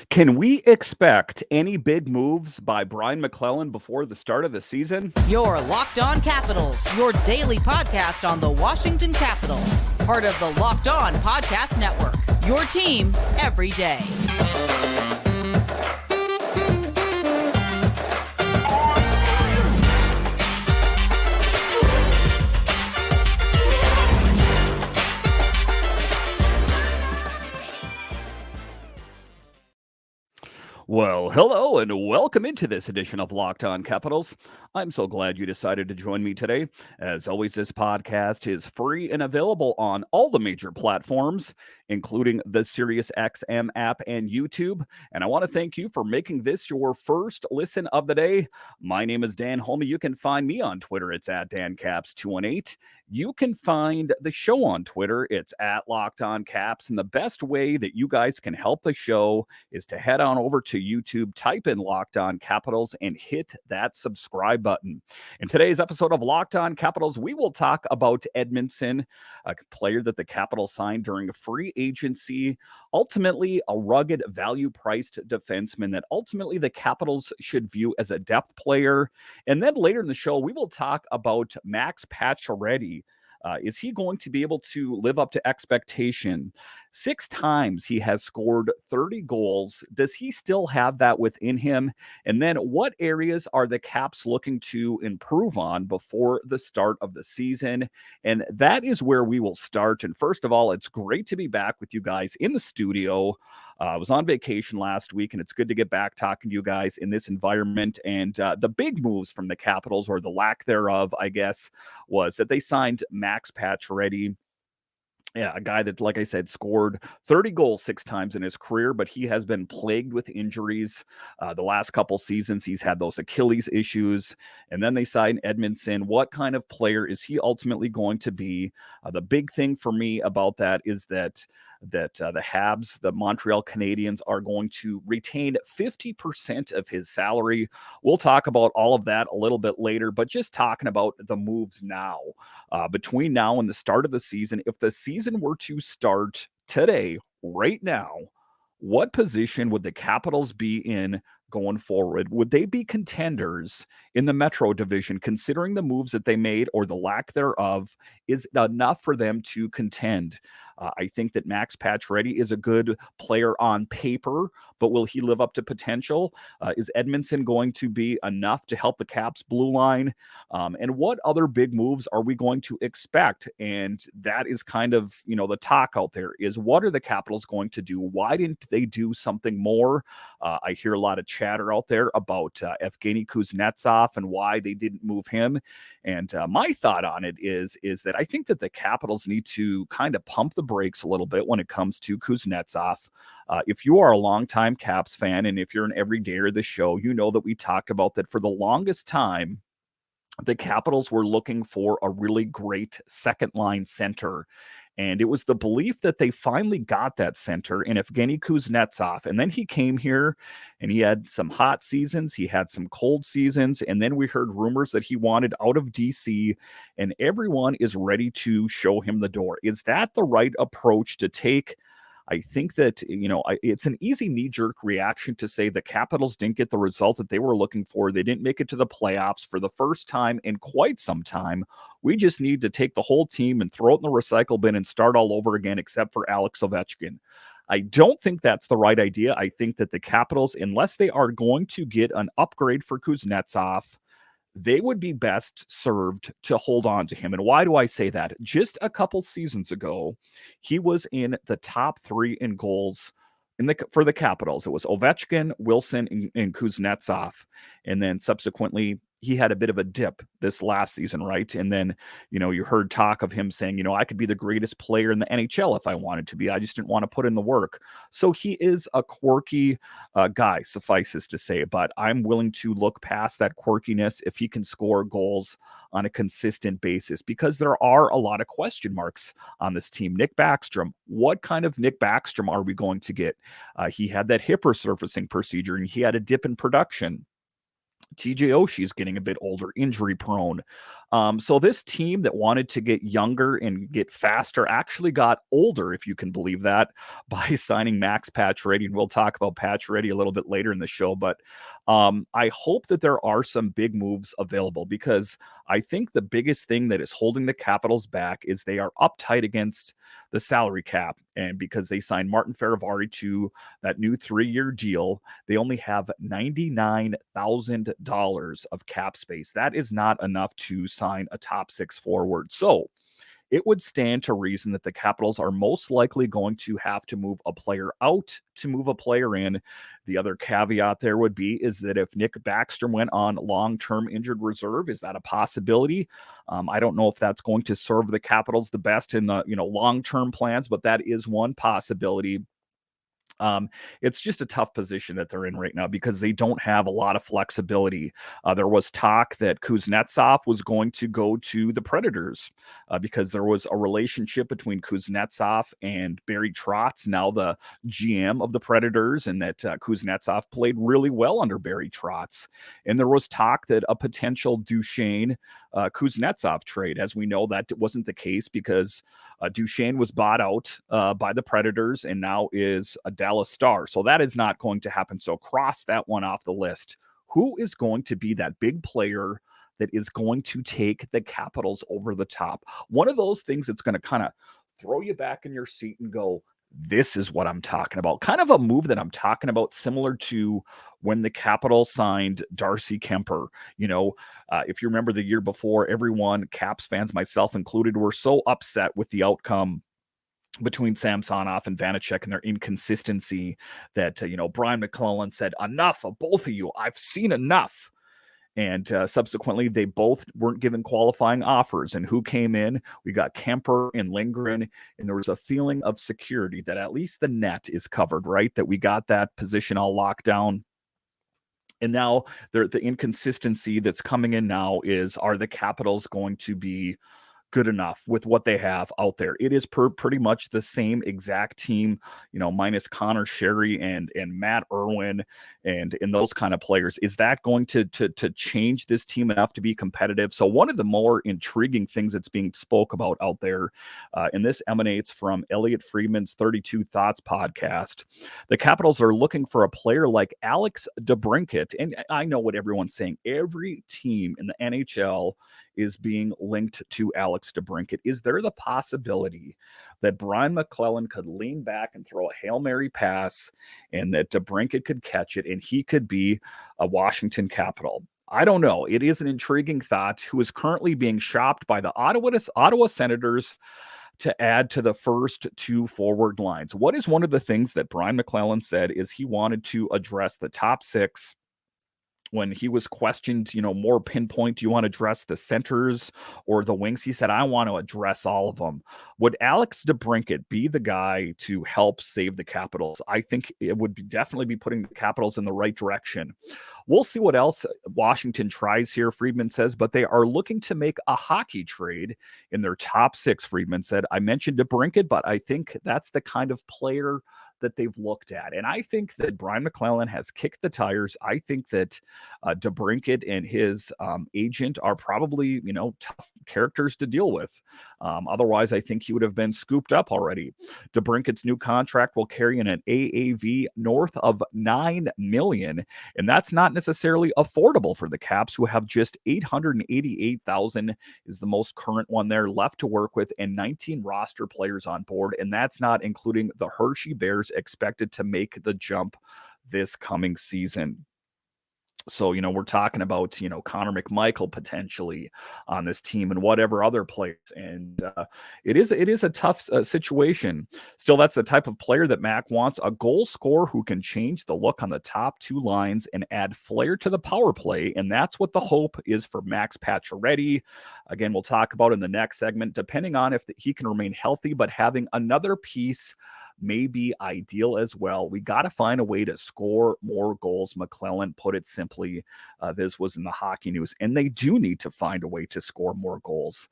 Can we expect any big moves by Brian McClellan before the start of the season? Your Locked On Capitals, your daily podcast on the Washington Capitals. Part of the Locked On Podcast Network. Your team every day. Well, hello and welcome into this edition of Locked On Capitals. I'm so glad you decided to join me today. As always, this podcast is free and available on all the major platforms, including the SiriusXM app and YouTube. And I want to thank you for making this your first listen of the day. My name is Dan Holme. You can find me on Twitter. It's at DanCaps218. You can find the show on Twitter. It's at Locked On Caps. And the best way that you guys can help the show is to head on over to YouTube, type in Locked On Capitals, and hit that subscribe button. In today's episode of Locked On Capitals, we will talk about Edmundson, a player that the Capitals signed during a free agency, ultimately a rugged, value-priced defenseman that ultimately the Capitals should view as a depth player. And then later in the show, we will talk about Max Pacioretty. Is he going to be able to live up to expectation? 6 times he has scored 30 goals. Does he still have that within him? And then what areas are the Caps looking to improve on before the start of the season? And that is where we will start. And first of all, it's great to be back with you guys in the studio. I was on vacation last week, and it's good to get back talking to you guys in this environment. And the big moves from the Capitals, or the lack thereof, I guess, was that they signed Max Pacioretty. Yeah, a guy that, like I said, scored 30 goals 6 times in his career, but he has been plagued with injuries. The last couple seasons, he's had those Achilles issues. And then they signed Edmundson. What kind of player is he ultimately going to be? The big thing for me about that is that the Habs, the Montreal Canadiens, are going to retain 50% of his salary. We'll talk about all of that a little bit later, but just talking about the moves now. Between now and the start of the season, if the season were to start today, right now, what position would the Capitals be in going forward? Would they be contenders in the Metro Division, considering the moves that they made or the lack thereof is enough for them to contend? I think that Max Pacioretty is a good player on paper, but will he live up to potential? Is Edmundson going to be enough to help the Caps blue line? And what other big moves are we going to expect? And that is kind of, the talk out there is, what are the Capitals going to do? Why didn't they do something more? I hear a lot of chatter out there about Evgeny Kuznetsov and why they didn't move him. And my thought on it is that I think that the Capitals need to kind of pump the brakes a little bit when it comes to Kuznetsov. If you are a longtime Caps fan, and if you're an everydayer of the show, you know that we talked about that for the longest time. The Capitals were looking for a really great second line center. And it was the belief that they finally got that center in Evgeny Kuznetsov. And then he came here and he had some hot seasons. He had some cold seasons. And then we heard rumors that he wanted out of DC, and everyone is ready to show him the door. Is that the right approach to take? I think that, it's an easy knee-jerk reaction to say the Capitals didn't get the result that they were looking for. They didn't make it to the playoffs for the first time in quite some time. We just need to take the whole team and throw it in the recycle bin and start all over again, except for Alex Ovechkin. I don't think that's the right idea. I think that the Capitals, unless they are going to get an upgrade for Kuznetsov, they would be best served to hold on to him. And why do I say that? Just a couple seasons ago, he was in the top 3 in goals for the Capitals. It was Ovechkin, Wilson, and Kuznetsov. And then subsequently, he had a bit of a dip this last season, right? And then, you heard talk of him saying, I could be the greatest player in the NHL if I wanted to be. I just didn't want to put in the work. So he is a quirky guy, suffices to say, but I'm willing to look past that quirkiness if he can score goals on a consistent basis, because there are a lot of question marks on this team. Nick Backstrom, what kind of Nick Backstrom are we going to get? He had that hip resurfacing procedure and he had a dip in production. TJ Oshie's getting a bit older, injury prone. So this team that wanted to get younger and get faster actually got older, if you can believe that, by signing Max Pacioretty. And we'll talk about Pacioretty a little bit later in the show. But I hope that there are some big moves available, because I think the biggest thing that is holding the Capitals back is they are uptight against the salary cap. And because they signed Martin Feravari to that new 3-year deal, they only have $99,000 of cap space. That is not enough to sign a top 6 forward. So it would stand to reason that the Capitals are most likely going to have to move a player out to move a player in. The other caveat there would be is that if Nick Backstrom went on long-term injured reserve, is that a possibility? I don't know if that's going to serve the Capitals the best in the long-term plans, but that is one possibility. It's just a tough position that they're in right now because they don't have a lot of flexibility. There was talk that Kuznetsov was going to go to the Predators because there was a relationship between Kuznetsov and Barry Trotz, now the GM of the Predators, and that Kuznetsov played really well under Barry Trotz. And there was talk that a potential Duchesne Kuznetsov trade. As we know, that wasn't the case because Duchesne was bought out by the Predators and now is a Dallas Star. So that is not going to happen. So cross that one off the list. Who is going to be that big player that is going to take the Capitals over the top? One of those things that's going to kind of throw you back in your seat and go, this is what I'm talking about. Kind of a move that I'm talking about, similar to when the Capitals signed Darcy Kemper. If you remember the year before, everyone, Caps fans, myself included, were so upset with the outcome between Samsonov and Vanacek and their inconsistency that, Brian McClellan said, enough of both of you. I've seen enough. And subsequently, they both weren't given qualifying offers. And who came in? We got Kemper and Lindgren. And there was a feeling of security that at least the net is covered, right? That we got that position all locked down. And now the inconsistency that's coming in now is, are the Capitals going to be good enough with what they have out there? It is pretty much the same exact team, minus Connor Sherry and Matt Irwin and those kind of players. Is that going to change this team enough to be competitive? So one of the more intriguing things that's being spoke about out there, and this emanates from Elliot Friedman's 32 Thoughts podcast, the Capitals are looking for a player like Alex DeBrincat. And I know what everyone's saying. Every team in the NHL is being linked to Alex DeBrincat. Is there the possibility that Brian McClellan could lean back and throw a Hail Mary pass and that DeBrincat could catch it and he could be a Washington Capital? I don't know. It is an intriguing thought, who is currently being shopped by the Ottawa Senators to add to the first 2 forward lines. What is one of the things that Brian McClellan said is he wanted to address the top 6. When he was questioned, more pinpoint, do you want to address the centers or the wings? He said, I want to address all of them. Would Alex DeBrincat be the guy to help save the Capitals? I think it would definitely be putting the Capitals in the right direction. We'll see what else Washington tries here, Friedman says, but they are looking to make a hockey trade in their top 6, Friedman said. I mentioned DeBrincat, but I think that's the kind of player that they've looked at. And I think that Brian McClellan has kicked the tires. I think that DeBrincat and his agent are probably, tough characters to deal with. Otherwise, I think he would have been scooped up already. DeBrincat's new contract will carry an AAV north of $9 million, and that's not necessarily affordable for the Caps, who have just $888,000 is the most current one there left to work with, and 19 roster players on board, and that's not including the Hershey Bears expected to make the jump this coming season. So, we're talking about, Connor McMichael potentially on this team and whatever other players. And it is a tough situation. Still, that's the type of player that Mac wants, a goal scorer who can change the look on the top 2 lines and add flair to the power play. And that's what the hope is for Max Pacioretty. Again, we'll talk about in the next segment, depending on if he can remain healthy, but having another piece may be ideal as well. We got to find a way to score more goals. McClellan put it simply. This was in the Hockey News, and they do need to find a way to score more goals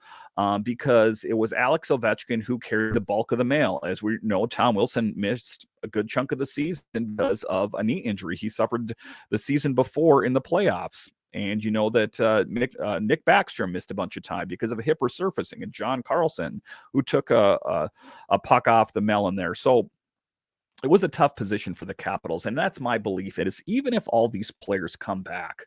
because it was Alex Ovechkin who carried the bulk of the mail. As we know, Tom Wilson missed a good chunk of the season because of a knee injury he suffered the season before in the playoffs. And you know that Nick Backstrom missed a bunch of time because of a hip resurfacing, and John Carlson, who took a puck off the melon there. So it was a tough position for the Capitals, and that's my belief. It is even if all these players come back,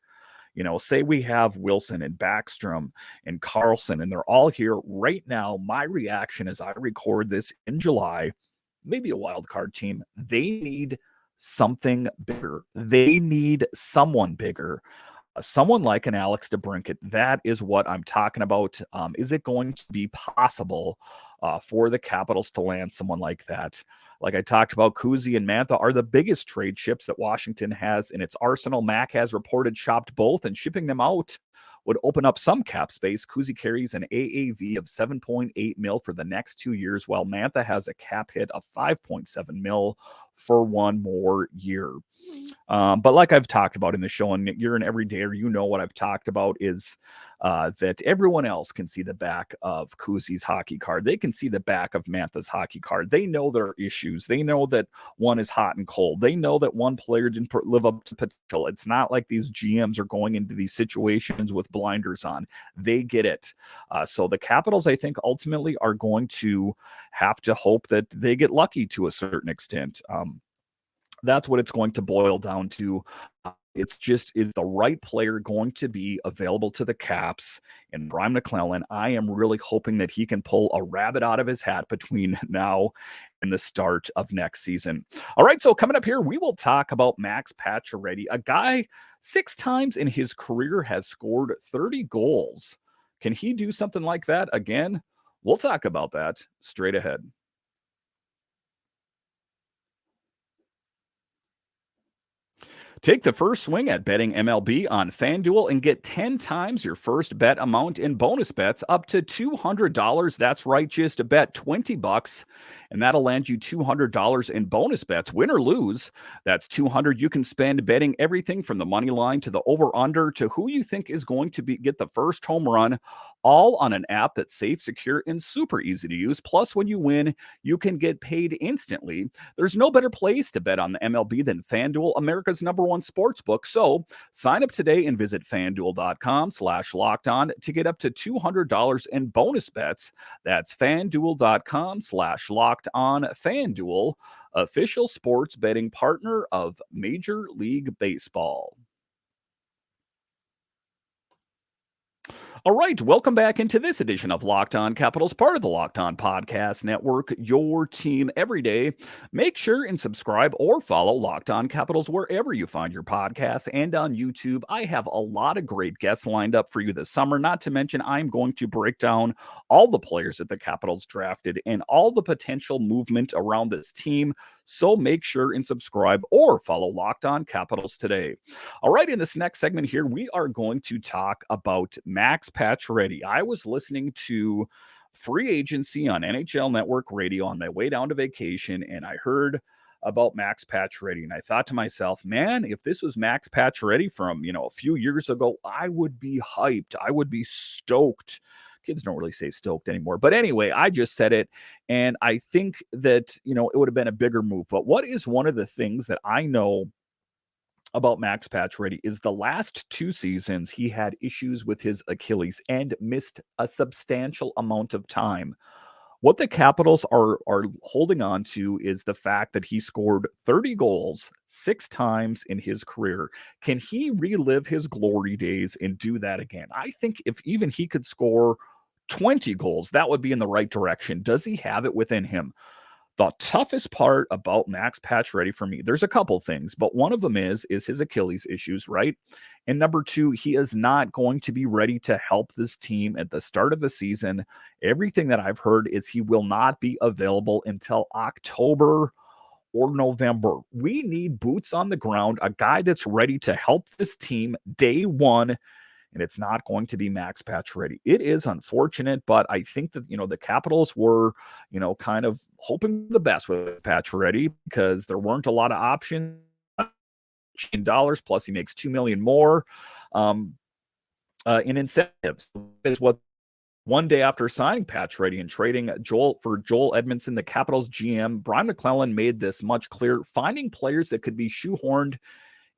say we have Wilson and Backstrom and Carlson, and they're all here right now. My reaction as I record this in July, maybe a wild card team, they need something bigger. They need someone bigger. Someone like an Alex DeBrincat. That is what I'm talking about. Is it going to be possible for the Capitals to land someone like that? Like I talked about, Kuzi and Mantha are the biggest trade ships that Washington has in its arsenal. Mac has reported shopped both, and shipping them out would open up some cap space. Kuzi carries an AAV of 7.8 mil for the next 2 years, while Mantha has a cap hit of 5.7 mil for 1 more year. But like I've talked about in the show, and you're an everydayer, you know what I've talked about is that everyone else can see the back of Kuzi's hockey card. They can see the back of Mantha's hockey card. They know their issues. They know that one is hot and cold. They know that one player didn't live up to potential. It's not like these GMs are going into these situations with blinders on. They get it. So the Capitals, I think, ultimately are going to have to hope that they get lucky to a certain extent. That's what it's going to boil down to. It's just, is the right player going to be available to the Caps? And Brian McClellan, I am really hoping that he can pull a rabbit out of his hat between now and the start of next season. All right, so coming up here, we will talk about Max Pacioretty, a guy 6 times in his career has scored 30 goals. Can he do something like that again? We'll talk about that straight ahead. Take the first swing at betting MLB on FanDuel and get 10 times your first bet amount in bonus bets up to $200. That's right, just bet $20 and that'll land you $200 in bonus bets, win or lose. That's $200 you can spend betting everything from the money line to the over under to who you think is going to get the first home run, all on an app that's safe, secure, and super easy to use. Plus, when you win, you can get paid instantly. There's no better place to bet on the MLB than FanDuel, America's #1 sports book. So sign up today and visit FanDuel.com/lockedon to get up to $200 in bonus bets. That's FanDuel.com/lockedon. FanDuel, official sports betting partner of Major League Baseball. All right, welcome back into this edition of Locked On Capitals, part of the Locked On Podcast Network, your team every day. Make sure and subscribe or follow Locked On Capitals wherever you find your podcasts and on YouTube. I have a lot of great guests lined up for you this summer, not to mention I'm going to break down all the players that the Capitals drafted and all the potential movement around this team. So make sure and subscribe or follow Locked On Capitals today. All right, in this next segment here, we are going to talk about Max Pacioretty. I was listening to Free Agency on NHL Network Radio on my way down to vacation, and I heard about Max Pacioretty, and I thought to myself, man, if this was Max Pacioretty from, a few years ago, I would be hyped. I would be stoked. Kids don't really say stoked anymore. But anyway, I just said it, and I think that, it would have been a bigger move. But what is one of the things that I know about Max Pacioretty is the last 2 seasons he had issues with his Achilles and missed a substantial amount of time. What the Capitals are holding on to is the fact that he scored 30 goals 6 times in his career. Can he relive his glory days and do that again? I think if even he could score 20 goals, that would be in the right direction. Does he have it within him? The toughest part about Max Pacioretty for me, there's a couple things, but one of them is his Achilles issues, right? And number 2, he is not going to be ready to help this team at the start of the season. Everything that I've heard is he will not be available until October or November. We need boots on the ground, a guy that's ready to help this team day one. And it's not going to be Max Pacioretty. It is unfortunate, but I think that, the Capitals were, kind of hoping the best with Pacioretty because there weren't a lot of options in dollars. Plus, he makes $2 million more in incentives. Is what one day after signing Pacioretty and trading Joel Edmundson, the Capitals GM, Brian McClellan made this much clearer. Finding players that could be shoehorned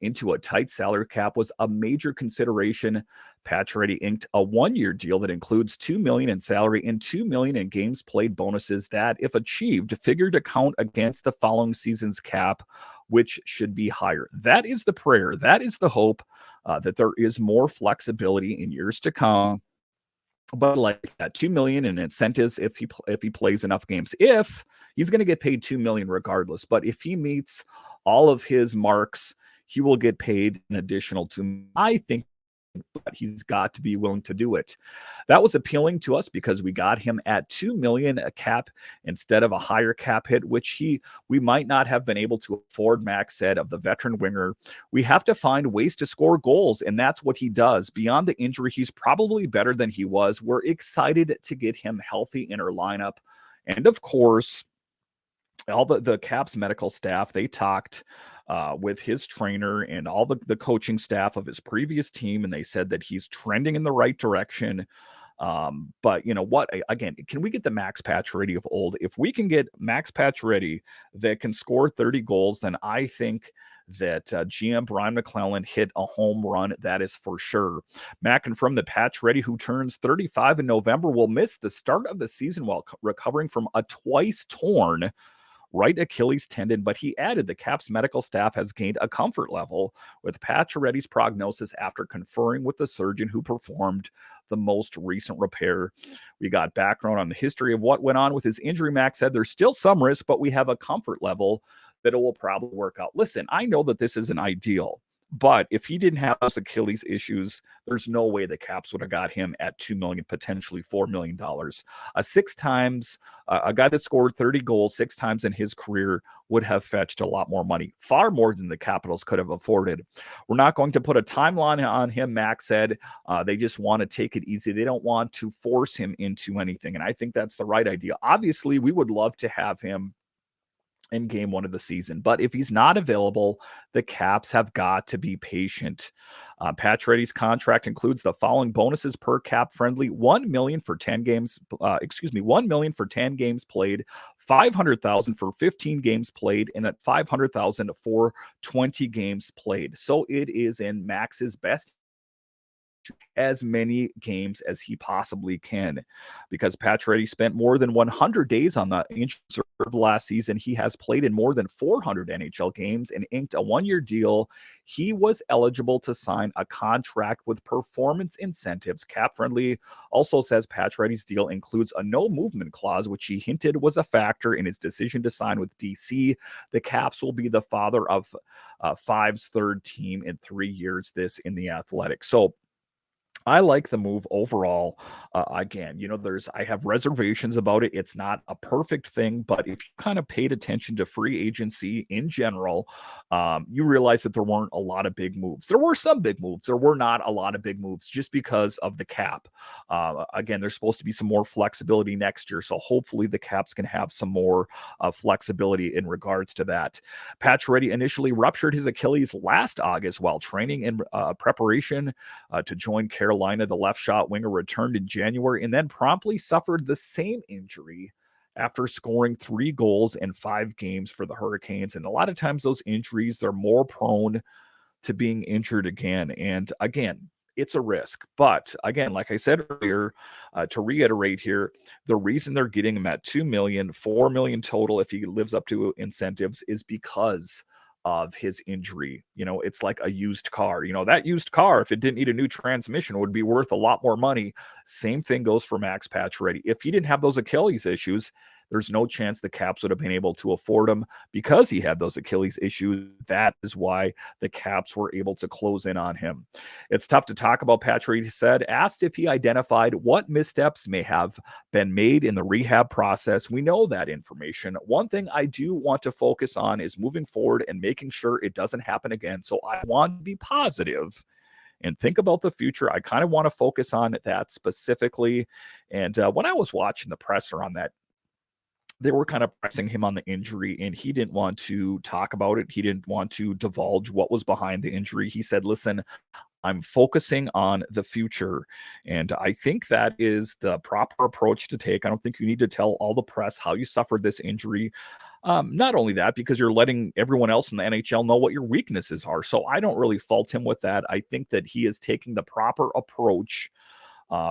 into a tight salary cap was a major consideration. Pacioretty inked a 1-year deal that includes $2 million in salary and $2 million in games played bonuses that, if achieved, figure to count against the following season's cap, which should be higher. That is the prayer. That is the hope, that there is more flexibility in years to come. But like that $2 million in incentives if he plays enough games, if he's going to get paid $2 million regardless. But if he meets all of his marks, he will get paid an additional $2 million. I think but he's got to be willing to do it. That was appealing to us because we got him at $2 million a cap instead of a higher cap hit, which we might not have been able to afford. Max said of the veteran winger, we have to find ways to score goals, and that's what he does. Beyond the injury, he's probably better than he was. We're excited to get him healthy in our lineup. And of course, all the Caps medical staff, they talked with his trainer and all the coaching staff of his previous team, and they said that he's trending in the right direction. But you know what? Again, can we get the Max Pacioretty of old? If we can get Max Pacioretty that can score 30 goals, then I think that GM Brian McClellan hit a home run. That is for sure. Mac confirmed that Pacioretty, who turns 35 in November, will miss the start of the season while recovering from a twice torn right Achilles tendon, but he added the Caps medical staff has gained a comfort level with Pacioretty's prognosis after conferring with the surgeon who performed the most recent repair. We got background on the history of what went on with his injury. Max said there's still some risk, but we have a comfort level that it will probably work out. Listen, I know that this isn't ideal, but if he didn't have those Achilles issues, there's no way the Caps would have got him at $2 million, potentially $4 million. A guy that scored 30 goals 6 times in his career would have fetched a lot more money, far more than the Capitals could have afforded. We're not going to put a timeline on him, Max said. They just want to take it easy. They don't want to force him into anything, and I think that's the right idea. Obviously, we would love to have him in game 1 of the season, but if he's not available, the Caps have got to be patient. Pacioretty's contract includes the following bonuses per cap friendly: $1 million for 10 games. $1 million for 10 games played, $500,000 for 15 games played, and at $500,000 for 20 games played. So it is in Max's best as many games as he possibly can. Because Pacioretty spent more than 100 days on the injured reserve last season, he has played in more than 400 NHL games and inked a 1-year deal. He was eligible to sign a contract with performance incentives. Cap Friendly also says Pacioretty's deal includes a no movement clause, which he hinted was a factor in his decision to sign with DC. The Caps will be the father of Five's third team in 3 years, this in The Athletic. So I like the move overall. Again, I have reservations about it. It's not a perfect thing, but if you kind of paid attention to free agency in general, you realize that there weren't a lot of big moves. There were some big moves. There were not a lot of big moves just because of the cap. Again, there's supposed to be some more flexibility next year, so hopefully the Caps can have some more flexibility in regards to that. Pacioretty initially ruptured his Achilles last August while training in preparation to join Carolina. The left shot winger returned in January and then promptly suffered the same injury after scoring 3 goals in 5 games for the Hurricanes. And a lot of times those injuries, they're more prone to being injured again. And again, it's a risk. But again, like I said earlier, to reiterate here, the reason they're getting him at $2 million, $4 million total if he lives up to incentives is because of his injury. It's like a used car. That used car, if it didn't need a new transmission, would be worth a lot more money. Same thing goes for Max Pacioretty. If he didn't have those Achilles issues, there's no chance the Caps would have been able to afford him because he had those Achilles issues. That is why the Caps were able to close in on him. It's tough to talk about, Pacioretty said. Asked if he identified what missteps may have been made in the rehab process. We know that information. One thing I do want to focus on is moving forward and making sure it doesn't happen again. So I want to be positive and think about the future. I kind of want to focus on that specifically. And when I was watching the presser on that, they were kind of pressing him on the injury, and he didn't want to talk about it. He didn't want to divulge what was behind the injury. He said, listen, I'm focusing on the future. And I think that is the proper approach to take. I don't think you need to tell all the press how you suffered this injury. Not only that, because you're letting everyone else in the NHL know what your weaknesses are. So I don't really fault him with that. I think that he is taking the proper approach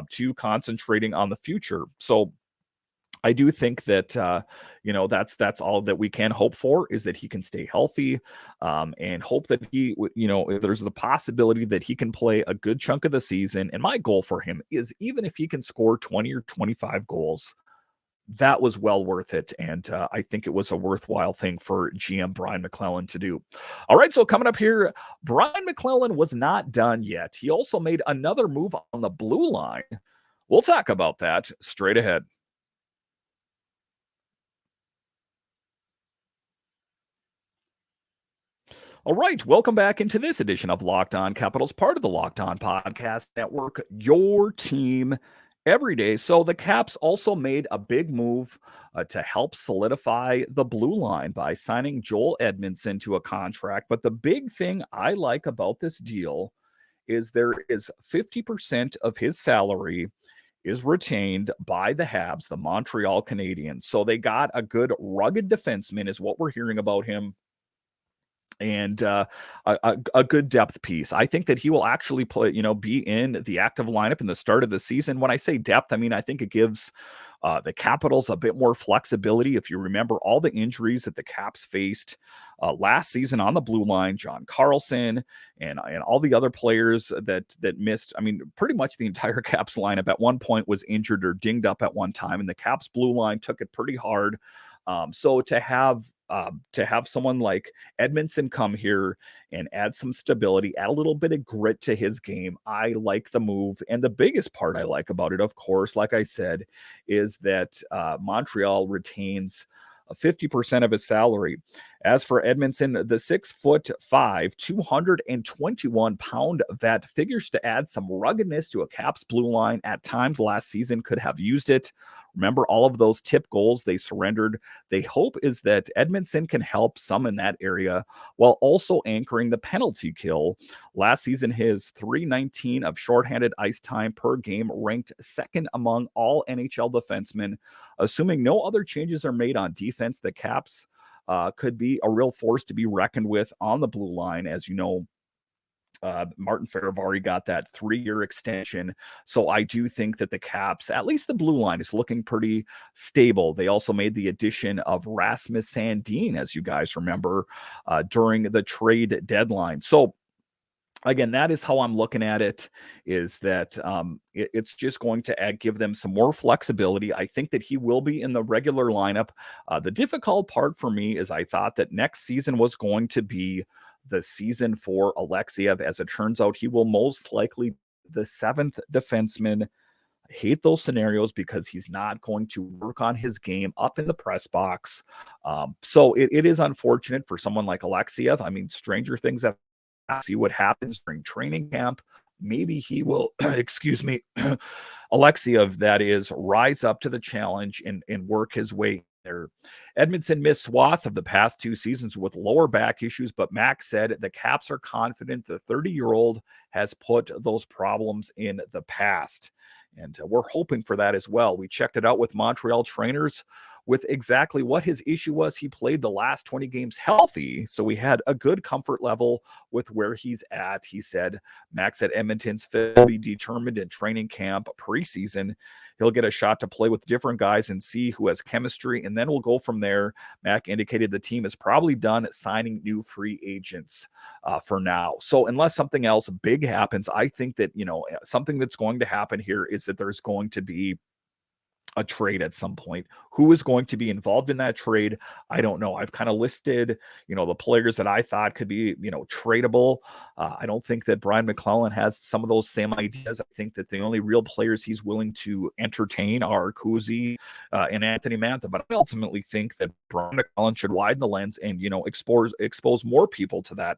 to concentrating on the future. So I do think that that's all that we can hope for, is that he can stay healthy, and hope that there's the possibility that he can play a good chunk of the season. And my goal for him is, even if he can score 20 or 25 goals, that was well worth it. And I think it was a worthwhile thing for GM Brian McClellan to do. All right, so coming up here, Brian McClellan was not done yet. He also made another move on the blue line. We'll talk about that straight ahead. All right, welcome back into this edition of Locked On Capitals, part of the Locked On Podcast Network, your team every day. So the Caps also made a big move to help solidify the blue line by signing Joel Edmundson to a contract. But the big thing I like about this deal is there is 50% of his salary is retained by the Habs, the Montreal Canadiens. So they got a good rugged defenseman, is what we're hearing about him, and a good depth piece. I think that he will actually play, be in the active lineup in the start of the season. When I say depth, I mean, I think it gives the Capitals a bit more flexibility. If you remember all the injuries that the Caps faced last season on the blue line, John Carlson and all the other players that missed. I mean, pretty much the entire Caps lineup at one point was injured or dinged up at one time, and the Caps blue line took it pretty hard. So to have someone like Edmundson come here and add some stability, add a little bit of grit to his game, I like the move. And the biggest part I like about it, of course, like I said, is that Montreal retains 50% of his salary. As for Edmundson, the 6'5", 221-pound vet figures to add some ruggedness to a Caps blue line. At times last season could have used it. Remember all of those tip goals they surrendered. The hope is that Edmundson can help some in that area while also anchoring the penalty kill. Last season, his .319 of shorthanded ice time per game ranked second among all NHL defensemen. Assuming no other changes are made on defense, the Caps could be a real force to be reckoned with on the blue line. As you know, Martin Feravari got that 3-year extension. So I do think that the Caps, at least the blue line, is looking pretty stable. They also made the addition of Rasmus Sandin, as you guys remember, during the trade deadline. So again, that is how I'm looking at it, is that it's just going to give them some more flexibility. I think that he will be in the regular lineup. The difficult part for me is I thought that next season was going to be the season for Alexiev. As it turns out, he will most likely be the 7th defenseman. I hate those scenarios because he's not going to work on his game up in the press box. So it is unfortunate for someone like Alexiev. I mean, stranger things have see what happens during training camp. Maybe he will, excuse me, Alexiev, that is, rise up to the challenge and work his way there. Edmundson missed swaths of the past 2 seasons with lower back issues, but Max said the Caps are confident the 30-year-old has put those problems in the past. And we're hoping for that as well. We checked it out with Montreal trainers with exactly what his issue was. He played the last 20 games healthy, so we had a good comfort level with where he's at. He said Max said Edmonton's fit will be determined in training camp preseason. He'll get a shot to play with different guys and see who has chemistry, and then we'll go from there. Mac indicated the team is probably done signing new free agents for now. So unless something else big happens, I think that, something that's going to happen here is that there's going to be a trade at some point. Who is going to be involved in that trade? I don't know. I've kind of listed, the players that I thought could be, tradable. I don't think that Brian McClellan has some of those same ideas. I think that the only real players he's willing to entertain are Kuzi and Anthony Mantha. But I ultimately think that Brian McClellan should widen the lens and, expose more people to that,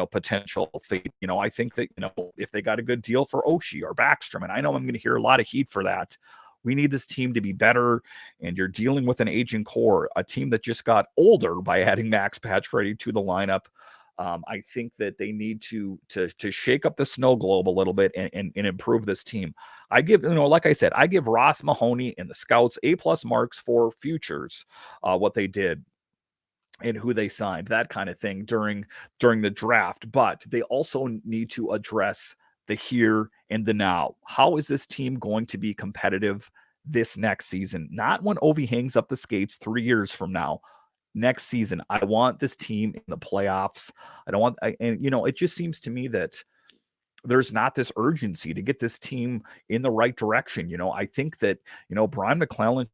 potential fate. I think that, if they got a good deal for Oshie or Backstrom, and I know I'm going to hear a lot of heat for that, we need this team to be better, and you're dealing with an aging core, a team that just got older by adding Max Pacioretty to the lineup. I think that they need to shake up the snow globe a little bit and improve this team. I give, like I said, I give Ross Mahoney and the scouts A+ marks for futures, what they did and who they signed, that kind of thing during the draft. But they also need to address the here and the now. How is this team going to be competitive this next season? Not when Ovi hangs up the skates 3 years from now. Next season, I want this team in the playoffs. I don't want, and it just seems to me that there's not this urgency to get this team in the right direction. I think that, Brian McClellan,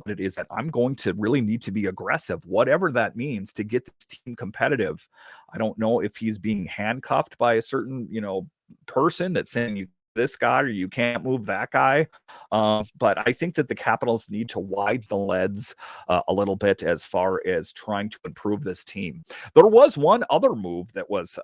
it is that I'm going to really need to be aggressive, whatever that means, to get this team competitive. I don't know if he's being handcuffed by a certain, person that's saying you this guy or you can't move that guy. But I think that the Capitals need to widen the leads a little bit as far as trying to improve this team. There was one other move that was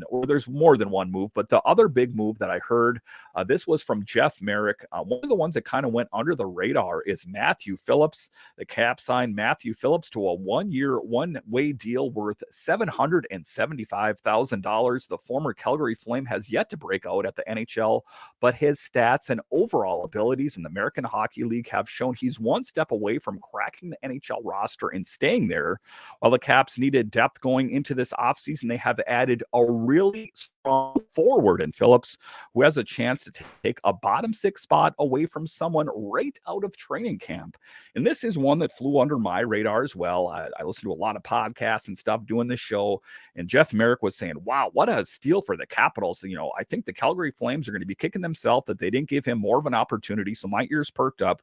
or there's more than one move, but the other big move that I heard, this was from Jeff Merrick. One of the ones that kind of went under the radar is Matthew Phillips. The Caps signed Matthew Phillips to a 1-year, one-way deal worth $775,000. The former Calgary Flame has yet to break out at the NHL, but his stats and overall abilities in the American Hockey League have shown he's one step away from cracking the NHL roster and staying there. While the Caps needed depth going into this offseason, they have added a really strong forward in Phillips, who has a chance to take a bottom 6 spot away from someone right out of training camp. And this is one that flew under my radar as well. I listen to a lot of podcasts and stuff doing this show, and Jeff Merrick was saying, wow, what a steal for the Capitals. I think the Calgary Flames are going to be kicking themselves that they didn't give him more of an opportunity. So my ears perked up.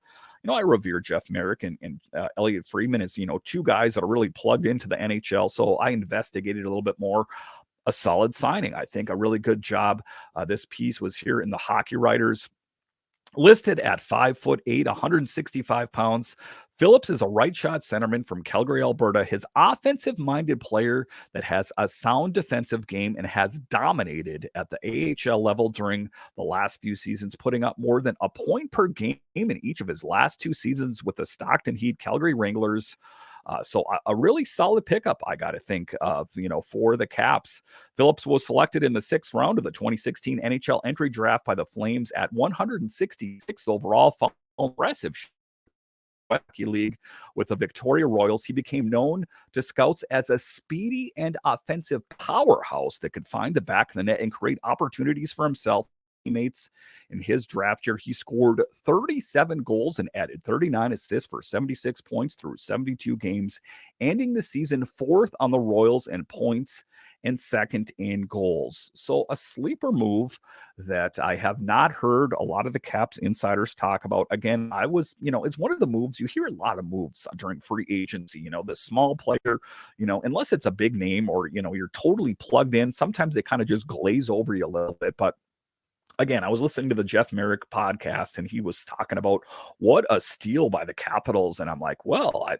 I revere Jeff Merrick and Elliot Friedman as, two guys that are really plugged into the NHL. So I investigated a little bit more. A solid signing. I think a really good job. This piece was here in the Hockey Writers. Listed at 5'8", 165 pounds, Phillips is a right shot centerman from Calgary, Alberta. His offensive-minded player that has a sound defensive game and has dominated at the AHL level during the last few seasons, putting up more than a point per game in each of his last 2 seasons with the Stockton Heat Calgary Wranglers. So a really solid pickup, I got to think of, for the Caps. Phillips was selected in the 6th round of the 2016 NHL entry draft by the Flames at 166th overall. Impressive Hockey League with the Victoria Royals. He became known to scouts as a speedy and offensive powerhouse that could find the back of the net and create opportunities for himself. Teammates in his draft year, he scored 37 goals and added 39 assists for 76 points through 72 games, ending the season 4th on the Royals in points and 2nd in goals. So a sleeper move that I have not heard a lot of the Caps insiders talk about. Again, it's one of the moves. You hear a lot of moves during free agency, the small player, unless it's a big name or, you're totally plugged in. Sometimes they kind of just glaze over you a little bit, but again, I was listening to the Jeff Merrick podcast, and he was talking about what a steal by the Capitals. And I'm like, well, I'm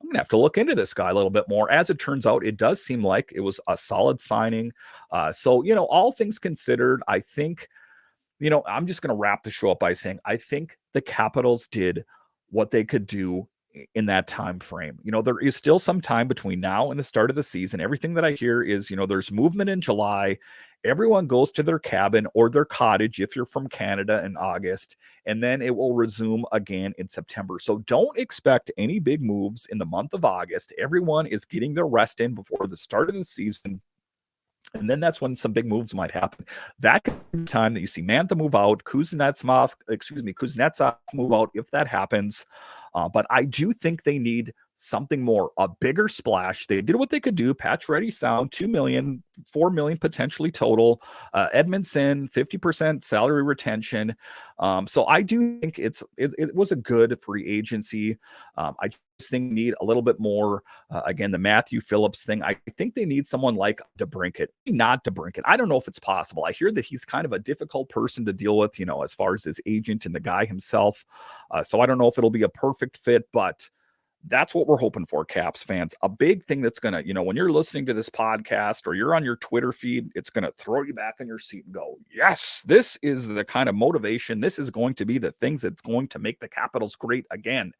going to have to look into this guy a little bit more. As it turns out, it does seem like it was a solid signing. So, all things considered, I think, I'm just going to wrap the show up by saying I think the Capitals did what they could do in that time frame. There is still some time between now and the start of the season. Everything that I hear is, there's movement in July. Everyone goes to their cabin or their cottage if you're from Canada in August, and then it will resume again in September. So don't expect any big moves in the month of August. Everyone is getting their rest in before the start of the season. And then that's when some big moves might happen. That time that you see Mantha move out, Kuznetsov move out if that happens. But I do think they need something more, a bigger splash. They did what they could do. Pacioretty sound, $2 million, $4 million potentially total. Edmundson, 50% salary retention. So I do think it was a good free agency. I just think they need a little bit more. Again, the Matthew Phillips thing. I think they need someone like DeBrincat. Not DeBrincat. I don't know if it's possible. I hear that he's kind of a difficult person to deal with, as far as his agent and the guy himself. So I don't know if it'll be a perfect fit, but that's what we're hoping for, Caps fans. A big thing that's going to, when you're listening to this podcast or you're on your Twitter feed, it's going to throw you back in your seat and go, yes, this is the kind of motivation. This is going to be the things that's going to make the Capitals great again.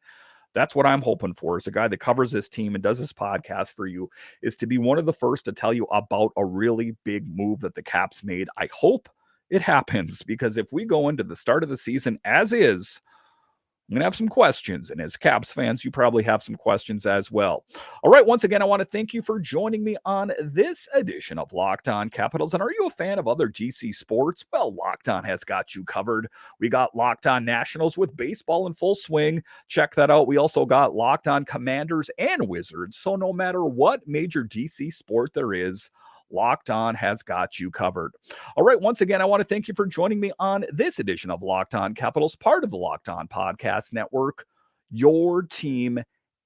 That's what I'm hoping for, as a guy that covers this team and does this podcast for you, is to be one of the first to tell you about a really big move that the Caps made. I hope it happens, because if we go into the start of the season as is, I'm going to have some questions. And as Caps fans, you probably have some questions as well. All right. Once again, I want to thank you for joining me on this edition of Locked On Capitals. And are you a fan of other GC sports? Well, Locked On has got you covered. We got Locked On Nationals with baseball in full swing. Check that out. We also got Locked On Commanders and Wizards. So no matter what major GC sport there is, Locked On has got you covered. All right. Once again, I want to thank you for joining me on this edition of Locked On Capitals, part of the Locked On Podcast Network, your team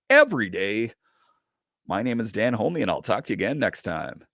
every day. My name is Dan Homey, and I'll talk to you again next time.